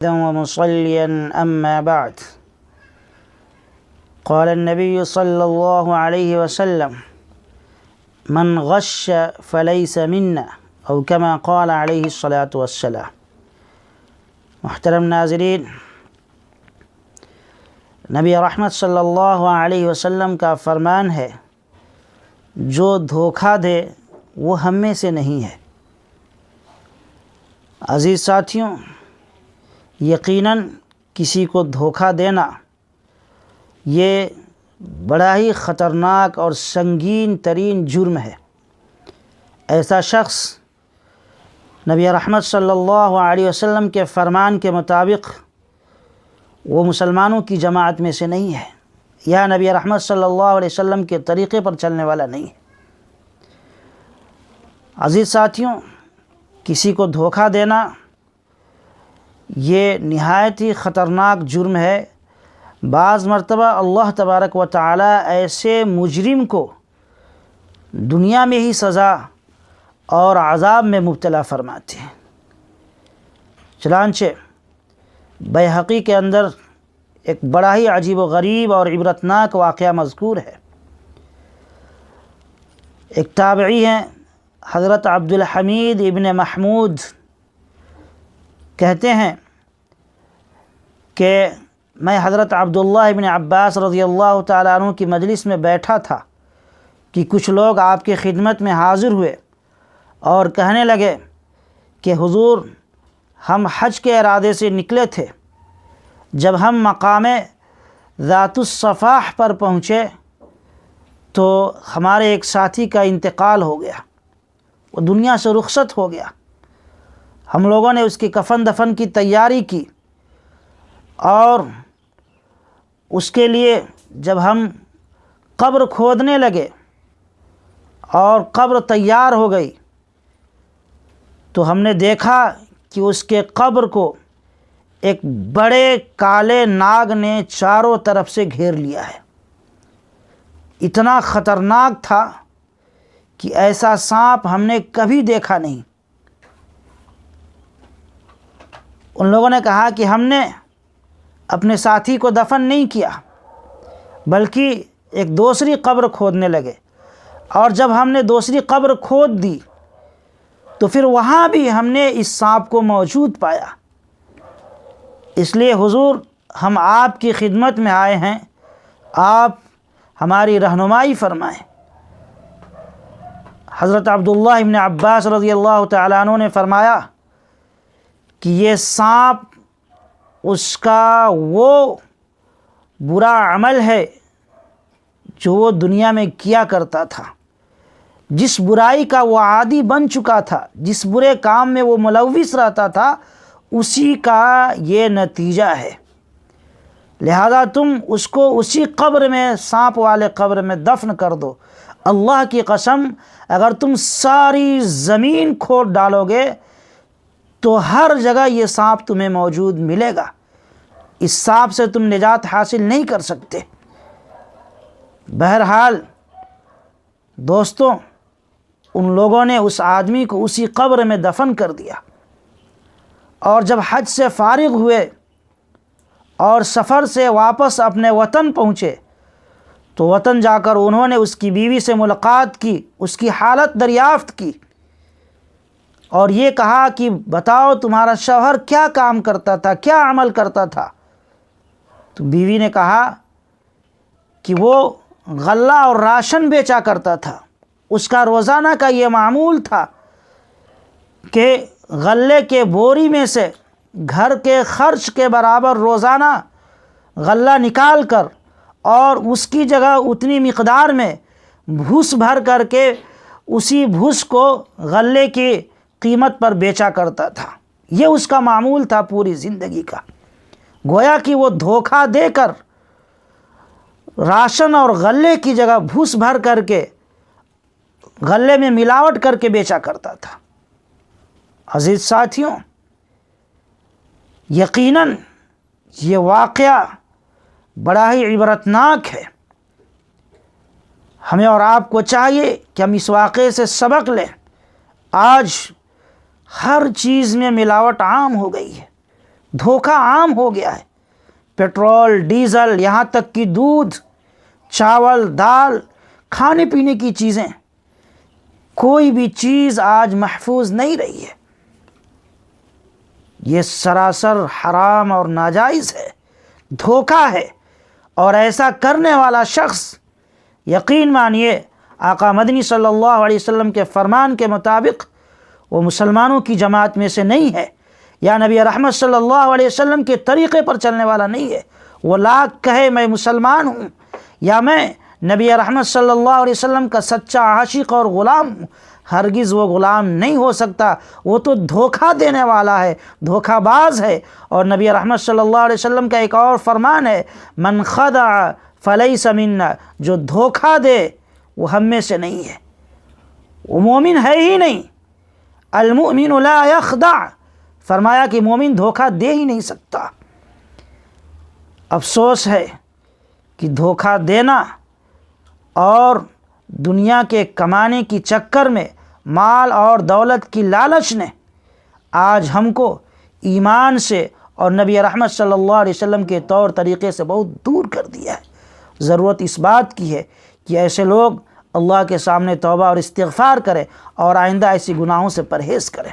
ومصليا أما بعد قال النبي صلى الله عليه وسلم من غش فليس منا او كما قال علیہ الصلاۃ والسلام۔ محترم ناظرین، نبی رحمت صلی اللہ علیہ وسلم کا فرمان ہے جو دھوکہ دے وہ ہم میں سے نہیں ہے۔ عزیز ساتھیوں، یقیناً کسی کو دھوکہ دینا یہ بڑا ہی خطرناک اور سنگین ترین جرم ہے۔ ایسا شخص نبی رحمت صلی اللہ علیہ وسلم کے فرمان کے مطابق وہ مسلمانوں کی جماعت میں سے نہیں ہے، یا نبی رحمت صلی اللہ علیہ وسلم کے طریقے پر چلنے والا نہیں ہے۔ عزیز ساتھیوں، کسی کو دھوکہ دینا یہ نہایت ہی خطرناک جرم ہے۔ بعض مرتبہ اللہ تبارک و تعالی ایسے مجرم کو دنیا میں ہی سزا اور عذاب میں مبتلا فرماتے ہیں۔ چنانچہ بیہقی کے اندر ایک بڑا ہی عجیب و غریب اور عبرتناک واقعہ مذکور ہے۔ ایک تابعی ہیں حضرت عبد الحمید ابن محمود، کہتے ہیں کہ میں حضرت عبداللہ ابن عباس رضی اللہ تعالیٰ عنہ کی مجلس میں بیٹھا تھا کہ کچھ لوگ آپ کی خدمت میں حاضر ہوئے اور کہنے لگے کہ حضور، ہم حج کے ارادے سے نکلے تھے، جب ہم مقام ذات الصفاح پر پہنچے تو ہمارے ایک ساتھی کا انتقال ہو گیا، وہ دنیا سے رخصت ہو گیا۔ ہم لوگوں نے اس کی کفن دفن کی تیاری کی، اور اس کے لیے جب ہم قبر کھودنے لگے اور قبر تیار ہو گئی تو ہم نے دیکھا کہ اس کے قبر کو ایک بڑے کالے ناگ نے چاروں طرف سے گھیر لیا ہے۔ اتنا خطرناک تھا کہ ایسا سانپ ہم نے کبھی دیکھا نہیں۔ ان لوگوں نے کہا کہ ہم نے اپنے ساتھی کو دفن نہیں کیا، بلکہ ایک دوسری قبر کھودنے لگے، اور جب ہم نے دوسری قبر کھود دی تو پھر وہاں بھی ہم نے اس سانپ کو موجود پایا۔ اس لیے حضور، ہم آپ کی خدمت میں آئے ہیں، آپ ہماری رہنمائی فرمائیں۔ حضرت عبداللہ ابن عباس رضی اللہ تعالیٰ عنہ نے فرمایا کہ یہ سانپ اس کا وہ برا عمل ہے جو وہ دنیا میں کیا کرتا تھا، جس برائی کا وہ عادی بن چکا تھا، جس برے کام میں وہ ملوث رہتا تھا، اسی کا یہ نتیجہ ہے۔ لہذا تم اس کو اسی قبر میں، سانپ والے قبر میں دفن کر دو۔ اللہ کی قسم، اگر تم ساری زمین کھود ڈالو گے تو ہر جگہ یہ سانپ تمہیں موجود ملے گا، اس سانپ سے تم نجات حاصل نہیں کر سکتے۔ بہرحال دوستوں، ان لوگوں نے اس آدمی کو اسی قبر میں دفن کر دیا، اور جب حج سے فارغ ہوئے اور سفر سے واپس اپنے وطن پہنچے تو وطن جا کر انہوں نے اس کی بیوی سے ملاقات کی، اس کی حالت دریافت کی، اور یہ کہا کہ بتاؤ تمہارا شوہر کیا کام کرتا تھا، کیا عمل کرتا تھا؟ تو بیوی نے کہا کہ وہ غلہ اور راشن بیچا کرتا تھا، اس کا روزانہ کا یہ معمول تھا کہ غلے کے بوری میں سے گھر کے خرچ کے برابر روزانہ غلہ نکال کر اور اس کی جگہ اتنی مقدار میں بھوس بھر کر کے اسی بھوس کو غلے کی قیمت پر بیچا کرتا تھا۔ یہ اس کا معمول تھا پوری زندگی کا۔ گویا کہ وہ دھوکہ دے کر راشن اور غلے کی جگہ بھوس بھر کر کے غلے میں ملاوٹ کر کے بیچا کرتا تھا۔ عزیز ساتھیوں، یقیناً یہ واقعہ بڑا ہی عبرتناک ہے۔ ہمیں اور آپ کو چاہیے کہ ہم اس واقعے سے سبق لیں۔ آج ہر چیز میں ملاوٹ عام ہو گئی ہے، دھوکہ عام ہو گیا ہے۔ پیٹرول، ڈیزل، یہاں تک کہ دودھ، چاول، دال، کھانے پینے کی چیزیں، کوئی بھی چیز آج محفوظ نہیں رہی ہے۔ یہ سراسر حرام اور ناجائز ہے، دھوکہ ہے، اور ایسا کرنے والا شخص یقین مانیے آقا مدنی صلی اللہ علیہ وسلم کے فرمان کے مطابق وہ مسلمانوں کی جماعت میں سے نہیں ہے، یا نبی رحمت صلی اللہ علیہ وسلم کے طریقے پر چلنے والا نہیں ہے۔ وہ لاکھ کہے میں مسلمان ہوں یا میں نبی رحمت صلی اللہ علیہ وسلم کا سچا عاشق اور غلام ہوں، ہرگز وہ غلام نہیں ہو سکتا، وہ تو دھوکہ دینے والا ہے، دھوکہ باز ہے۔ اور نبی رحمت صلی اللہ علیہ وسلم کا ایک اور فرمان ہے، من خدع فلیس منا، جو دھوکہ دے وہ ہم میں سے نہیں ہے، وہ مومن ہے ہی نہیں۔ المؤمن لا یخدع، فرمایا کہ مومن دھوکہ دے ہی نہیں سکتا۔ افسوس ہے کہ دھوکہ دینا اور دنیا کے کمانے کی چکر میں مال اور دولت کی لالچ نے آج ہم کو ایمان سے اور نبی رحمت صلی اللہ علیہ وسلم کے طور طریقے سے بہت دور کر دیا ہے۔ ضرورت اس بات کی ہے کہ ایسے لوگ اللہ کے سامنے توبہ اور استغفار کریں اور آئندہ ایسی گناہوں سے پرہیز کریں۔